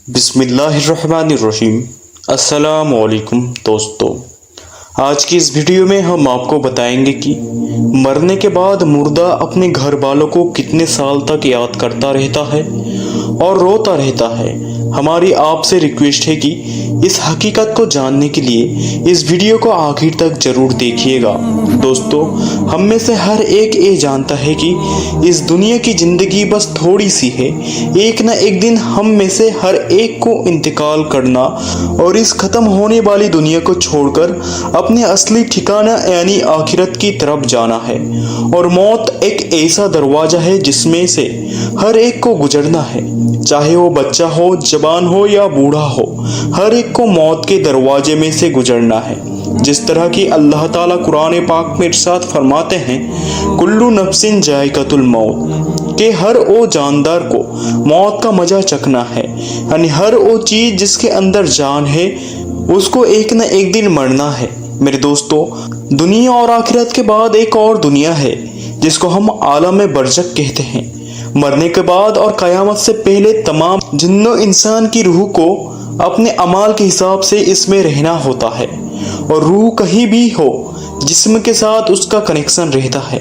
बिस्मिल्लाहिर्रहमानिर्रहीम। अस्सलामुअलैकुम दोस्तों, आज की इस वीडियो में हम आपको बताएंगे कि मरने के बाद मुर्दा अपने घर वालों को कितने साल तक याद करता रहता है और रोता रहता है। हमारी आपसे रिक्वेस्ट है कि इस हकीकत को जानने के लिए इस वीडियो को आखिर तक जरूर देखिएगा। दोस्तों, हम में से हर एक ये जानता है कि इस दुनिया की जिंदगी बस थोड़ी सी है। एक न एक दिन हम में से हर एक को इंतकाल करना और इस खत्म होने वाली दुनिया को छोड़कर अपने असली ठिकाना यानी आखिरत की तरफ जाना है। और मौत एक ऐसा दरवाजा है जिसमें से हर एक को गुजरना है, चाहे वो बच्चा हो, जवान हो या बूढ़ा हो। हर एक को मौत के दरवाजे में से गुजरना है। जिस तरह की अल्लाह ताला कुरान पाक में इरशाद फरमाते हैं, कुल्लू नफ्सिन जायकातुल मौत, के हर वो जानदार को मौत का मजा चखना है। यानी हर वो चीज जिसके अंदर जान है उसको एक न एक दिन मरना है। मेरे दोस्तों, दुनिया और आखिरत के बाद एक और दुनिया है जिसको हम आलम बरज़ख कहते हैं। मरने के बाद और कयामत से पहले तमाम जिन्नो इंसान की रूह को अपने अमाल के हिसाब से इसमें रहना होता है और रूह कहीं भी हो जिस्म के साथ उसका कनेक्शन रहता है।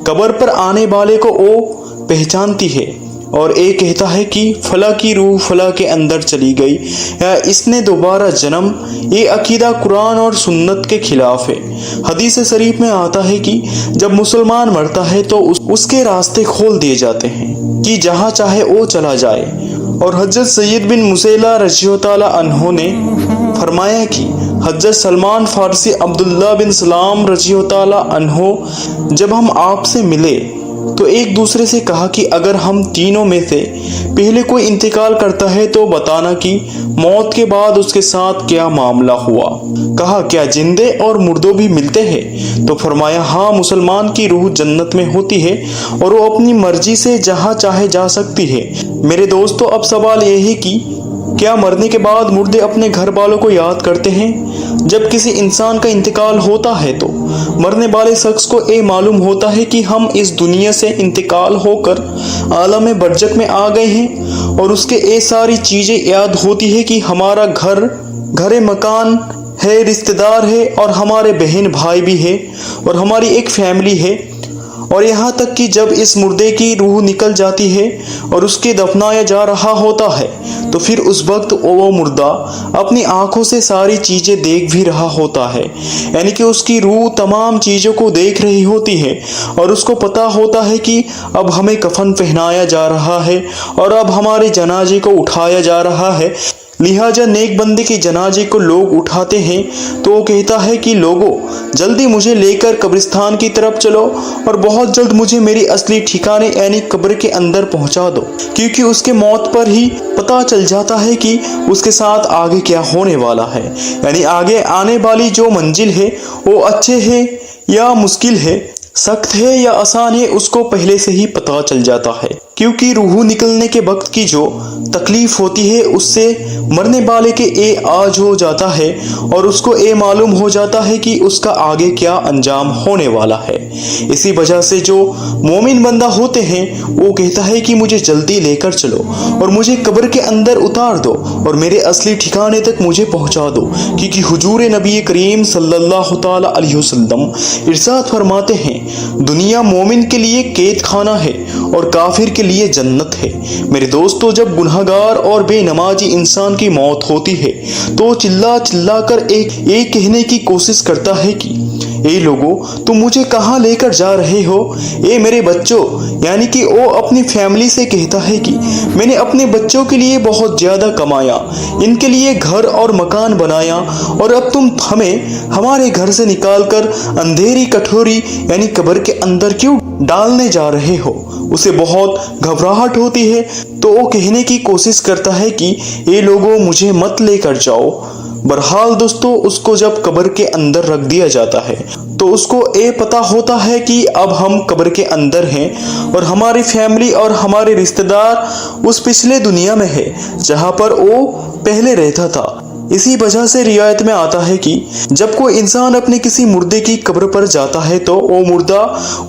कब्र पर आने वाले को वो पहचानती है और ये कहता है कि फला की रूह फला के अंदर चली गई या इसने दोबारा जन्म। ये अकीदा कुरान और सुन्नत के खिलाफ है। हदीस शरीफ में आता है कि जब मुसलमान मरता है तो उसके रास्ते खोल दिए जाते हैं कि जहाँ चाहे वो चला जाए। और हजरत सैयद बिन मुसैला रज़ियल्लाहु अन्हु ने फरमाया कि हजरत सलमान फारसी अब्दुल्ला बिन सलाम रज़ियल्लाहु अन्हु जब हम आपसे मिले तो एक दूसरे से कहा कि अगर हम तीनों में से पहले कोई इंतकाल करता है तो बताना कि मौत के बाद उसके साथ क्या मामला हुआ। कहा, क्या जिंदे और मुर्दों भी मिलते हैं? तो फरमाया, हाँ, मुसलमान की रूह जन्नत में होती है और वो अपनी मर्जी से जहाँ चाहे जा सकती है। मेरे दोस्तों, अब सवाल ये है कि क्या मरने के बाद मुर्दे अपने घर वालों को याद करते हैं? जब किसी इंसान का इंतकाल होता है तो मरने वाले शख्स को ये मालूम होता है कि हम इस दुनिया से इंतकाल होकर आलम बरज़ख में आ गए हैं और उसके ये सारी चीज़ें याद होती है कि हमारा घर मकान है, रिश्तेदार है और हमारे बहन भाई भी है और हमारी एक फैमिली है। और यहाँ तक कि जब इस मुर्दे की रूह निकल जाती है और उसके दफनाया जा रहा होता है तो फिर उस वक्त वो मुर्दा अपनी आंखों से सारी चीज़ें देख भी रहा होता है। यानी कि उसकी रूह तमाम चीज़ों को देख रही होती है और उसको पता होता है कि अब हमें कफन पहनाया जा रहा है और अब हमारे जनाजे को उठाया जा रहा है। लिहाजा नेक बंदे के जनाजे को लोग उठाते हैं तो वो कहता है कि लोगों, जल्दी मुझे लेकर कब्रिस्तान की तरफ चलो और बहुत जल्द मुझे मेरी असली ठिकाने यानी कब्र के अंदर पहुंचा दो, क्योंकि उसके मौत पर ही पता चल जाता है कि उसके साथ आगे क्या होने वाला है। यानी आगे आने वाली जो मंजिल है वो अच्छे है या मुश्किल है, सख्त है या आसान है, उसको पहले से ही पता चल जाता है। क्योंकि रूह निकलने के वक्त की जो तकलीफ होती है उससे मरने वाले के ए आज हो जाता है और उसको ये मालूम हो जाता है कि उसका आगे क्या अंजाम होने वाला है। इसी वजह से जो मोमिन बंदा होते हैं वो कहता है कि मुझे जल्दी लेकर चलो और मुझे कब्र के अंदर उतार दो और मेरे असली ठिकाने तक मुझे पहुंचा दो, क्योंकि हुजूर नबी करीम सल्लल्लाहु ताला अलैहि वसल्लम इरशाद फरमाते हैं, दुनिया मोमिन के लिए कैद खाना है और काफिर के लिए जन्नत है। मेरे दोस्तों, जब गुनहगार और बेनमाजी इंसान की मौत होती है तो चिल्ला चिल्ला कर एक कहने की कोशिश करता है कि ए लोगों, तुम मुझे कहाँ लेकर जा रहे हो? ए मेरे बच्चों, यानी कि वो अपनी फैमिली से कहता है कि मैंने अपने बच्चों के लिए बहुत ज्यादा कमाया, इनके लिए घर और मकान बनाया और अब तुम हमें हमारे घर से निकाल कर अंधेरी कठोरी यानी कब्र के अंदर क्यों डालने जा रहे हो? उसे बहुत घबराहट होती है तो वो कहने की कोशिश करता है कि ये लोगों, मुझे मत लेकर जाओ। बहरहाल दोस्तों, उसको जब कब्र के अंदर रख दिया जाता है तो उसको ये पता होता है कि अब हम कब्र के अंदर हैं और हमारी फैमिली और हमारे रिश्तेदार उस पिछले दुनिया में है जहाँ पर वो पहले रहता था। इसी वजह से रिवायत में आता है कि जब कोई इंसान अपने किसी मुर्दे की कब्र पर जाता है तो वो मुर्दा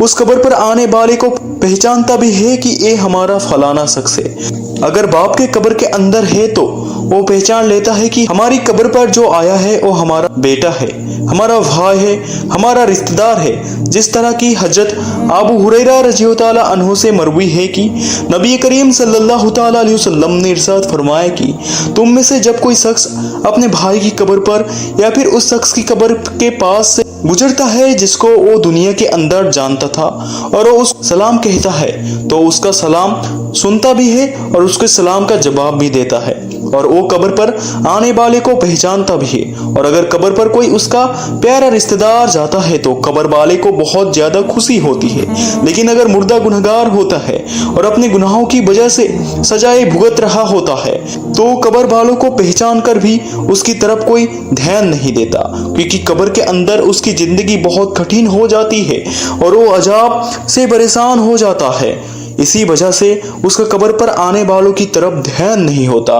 उस कब्र पर आने वाले को पहचानता भी है कि ये हमारा फलाना शख्स है। अगर बाप के कब्र के अंदर है तो वो पहचान लेता है कि हमारी कब्र पर जो आया है वो हमारा बेटा है, हमारा भाई है, हमारा रिश्तेदार है। जिस तरह की हजरत अबू हुरैरा रज़ियल्लाहु ताला अन्हु से मरवी है कि नबी करीम सल्लल्लाहु ताला अलैहि वसल्लम ने इरशाद फरमाया कि तुम में से जब कोई शख्स अपने भाई की कब्र पर या फिर उस शख्स की कब्र के पास से गुजरता है जिसको वो दुनिया के अंदर जानता था और वो उस सलाम कहता है तो उसका सलाम सुनता भी है और उसके सलाम का जवाब भी देता है और वो कब्र पर आने वाले को पहचानता भी है। और अगर कब्र पर कोई उसका प्यारा रिश्तेदार जाता है तो कब्र वाले को बहुत ज्यादा खुशी होती है। लेकिन अगर मुर्दा गुनहगार होता है और अपने गुनाहों की वजह से सजाए भुगत रहा होता है तो कब्र वालों को पहचान कर भी उसकी तरफ कोई ध्यान नहीं देता, क्योंकि कब्र के अंदर उसकी जिंदगी बहुत कठिन हो जाती है और वो अजाब से परेशान हो जाता है। इसी वजह से उसका कब्र पर आने वालों की तरफ ध्यान नहीं होता।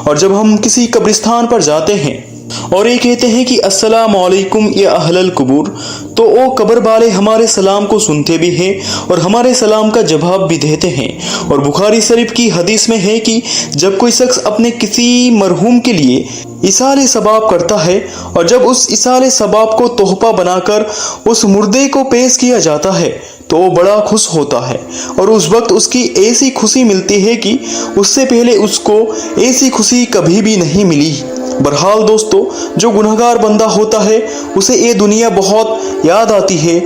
और जब हम किसी कब्रिस्तान पर जाते हैं और ये कहते हैं कि अस्सलामु अलैकुम या अहलल कुबूर, तो वो कब्र वाले हमारे सलाम को सुनते भी हैं और हमारे सलाम का जवाब भी देते हैं। और बुखारी शरीफ की हदीस में है कि जब कोई शख्स अपने किसी मरहूम के लिए इसाले सबाब करता है और जब उस इसाले सबाब को तोहफा बनाकर उस मुर्दे को पेश किया जाता है तो वो बड़ा खुश होता है और उस वक्त उसकी ऐसी खुशी मिलती है कि उससे पहले उसको ऐसी खुशी कभी भी नहीं मिली। बहरहाल दोस्तों, जो गुनहगार बंदा होता है उसे ये दुनिया बहुत याद आती है।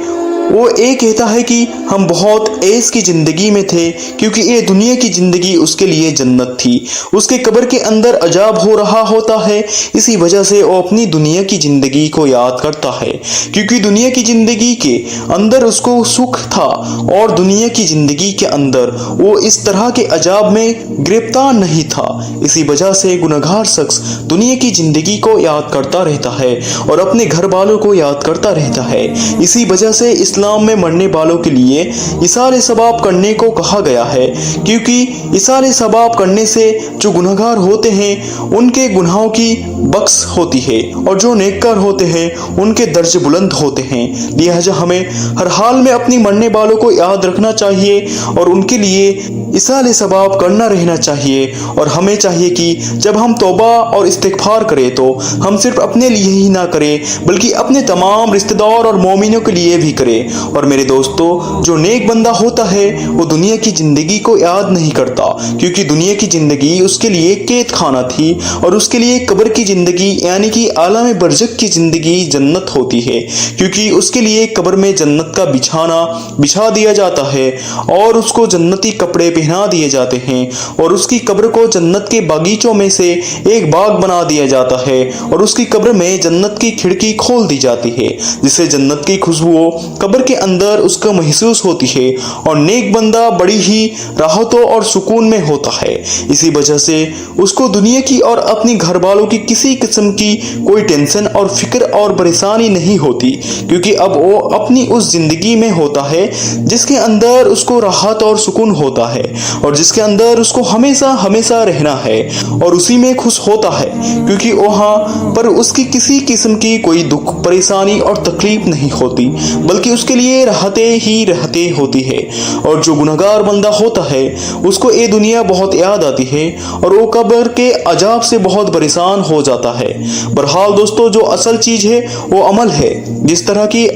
वो ये कहता है कि हम बहुत ऐश की ज़िंदगी में थे, क्योंकि ये दुनिया की ज़िंदगी उसके लिए जन्नत थी। उसके कब्र के अंदर अजाब हो रहा होता है, इसी वजह से वो अपनी दुनिया की ज़िंदगी को याद करता है, क्योंकि दुनिया की ज़िंदगी के अंदर उसको सुख था और दुनिया की ज़िंदगी के अंदर वो इस तरह के अजाब में गिरफ्तार नहीं था। इसी वजह से गुनहगार शख्स दुनिया की ज़िंदगी को याद करता रहता है और अपने घर वालों को याद करता रहता है। इसी वजह से इस्लाम में मरने वालों के लिए इसाले सबाब करने को कहा गया है, क्योंकि इसाले सबाब करने से जो गुनहगार होते हैं उनके गुनाहों की बख्श होती है और जो नेककार होते हैं उनके दर्जे बुलंद होते हैं। लिहाजा हमें हर हाल में अपनी मरने वालों को याद रखना चाहिए और उनके लिए इसाले सबाब करना रहना चाहिए। और हमें चाहिए कि जब हम तौबा और इस्तिग़फार करें तो हम सिर्फ अपने लिए ही ना करें बल्कि अपने तमाम रिश्तेदार और मोमिनों के लिए भी करें। और मेरे दोस्तों, जो नेक बंदा होता है वो दुनिया की जिंदगी को याद नहीं करता, क्योंकि दुनिया की जिंदगी उसके लिए कैद खाना थी और उसके लिए कब्र की जिंदगी यानी कि आलम बरज़ख की जिंदगी जन्नत होती है, क्योंकि उसके लिए कब्र में जन्नत का बिछाना बिछा दिया जाता है और उसको जन्नती कपड़े पहना दिए जाते हैं और उसकी कब्र को जन्नत के बागीचों में से एक बाग बना दिया जाता है और उसकी कब्र में जन्नत की खिड़की खोल दी जाती है, जिससे जन्नत की खुशबू कब्र के अंदर उसको महसूस होती है और नेक बंदा बड़ी ही राहतों और सुकून में होता है। इसी वजह से उसको दुनिया की और अपनी घर वालों की किसी किस्म की कोई टेंशन और फिक्र और परेशानी नहीं होती, क्योंकि अब वो अपनी उस जिंदगी में होता है जिसके अंदर उसको राहत और सुकून होता है और जिसके अंदर उसको हमेशा हमेशा रहना है और उसी में खुश होता है, क्योंकि वहाँ पर उसकी किसी किस्म की कोई दुख परेशानी और तकलीफ नहीं होती, बल्कि उसके लिए राहतें ही राहतें होती है। और जो गुनहगार बंदा होता है उसको ये दुनिया बहुत याद आती है और वो कब्र के अजाब से बहुत परेशान हो जाता है। बहरहाल दोस्तों, जो असल चीज है वो अमल है। जिस तरह की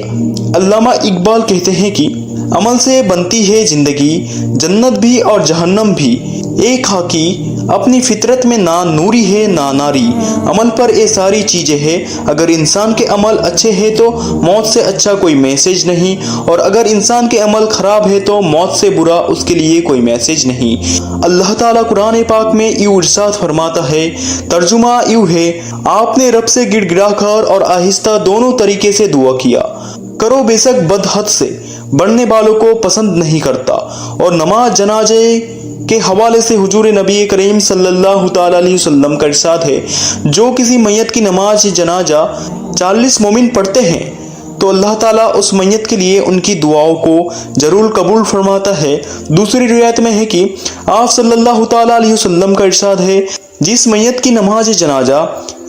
अल्लामा इकबाल कहते हैं कि अमल से बनती है जिंदगी, जन्नत भी और जहन्नम भी एक हाकी, अपनी फितरत में ना नूरी है ना नारी, अमल पर ये सारी चीज़ें हैं। अगर इंसान के अमल अच्छे हैं तो मौत से अच्छा कोई मैसेज नहीं, और अगर इंसान के अमल खराब है तो मौत से बुरा उसके लिए कोई मैसेज नहीं। अल्लाह ताला कुरान पाक में यूं इरशाद फरमाता है, तर्जुमा यूं है, आपने रब से गिड़गिड़ाकर और आहिस्ता दोनों तरीके से दुआ किया करो, बेशक बदहद से बढ़ने वालों को पसंद नहीं करता। और नमाज जनाजे के हवाले से हुजूर नबी करीम सल्लल्लाहु ताला अलैहि वसल्लम का इरशाद है, जो किसी मैयत की नमाज जनाजा 40 मोमिन पढ़ते हैं तो अल्लाह ताला उस मैयत के लिए उनकी दुआओं को जरूर कबूल फरमाता है। दूसरी रिवायत में है कि आप सल्लल्लाहु ताला अलैहि वसल्लम का इरशाद है, जिस मैयत की नमाज जनाजा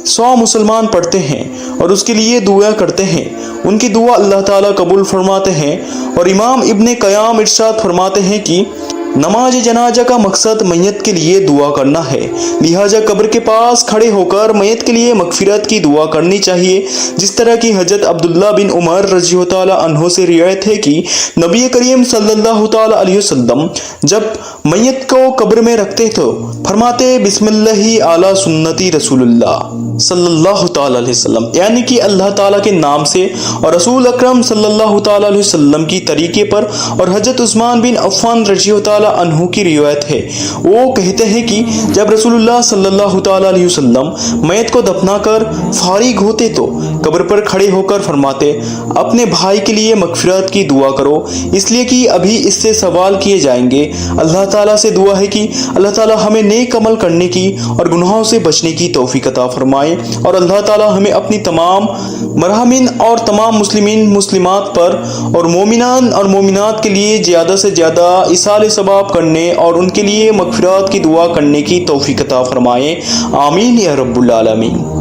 100 मुसलमान पढ़ते हैं और उसके लिए दुआ करते हैं, उनकी दुआ अल्लाह ताला कबूल फरमाते हैं। और इमाम इब्ने क़य्याम इरशाद फरमाते हैं कि नमाज जनाजा का मकसद मैयत के लिए दुआ करना है, लिहाजा कब्र के पास खड़े होकर मैयत के लिए मगफिरत की दुआ करनी चाहिए। जिस तरह की हजरत अब्दुल्ला बिन उमर रज़ियल्लाहु ताला अन्हु से रिवायत है कि नबी करीम सल्लल्लाहु ताला अलैहि वसल्लम जब मैयत को कब्र में रखते तो फरमाते बिस्मिल्लाहि अला सुन्नती रसूलुल्लाह सल्लल्लाहु ताला अलैहि वसल्लम, यानी कि अल्लाह ताला के नाम से और रसूल अकरम सल्लल्लाहु ताला अलैहि वसल्लम की तरीके पर। और हजरत उस्मान बिन अफ़्फ़ान रज़ियल्लाहु ताला अन्हु की रिवायत है, वो कहते हैं कि जब रसूलुल्लाह सल्लल्लाहु ताला अलैहि वसल्लम मैयत को दफनाकर फारिग होते तो कब्र पर खड़े होकर फरमाते अपने भाई के लिए मगफिरत की दुआ करो, इसलिए कि अभी इससे सवाल किए जाएंगे। अल्लाह ताला से दुआ है कि अल्लाह ताला हमें नेक अमल करने की और गुनाहों से बचने की तौफीक अता फरमाए और अल्लाह ताला हमें अपनी तमाम मरहमिन और तमाम मुस्लिमीन मुस्लिमात पर और मोमिनान और मोमिनात के लिए ज़्यादा से ज़्यादा इसाले सवाब करने और उनके लिए मगफिरत की दुआ करने की तौफीक अता फरमाए। आमीन या रब्बुल आलमीन।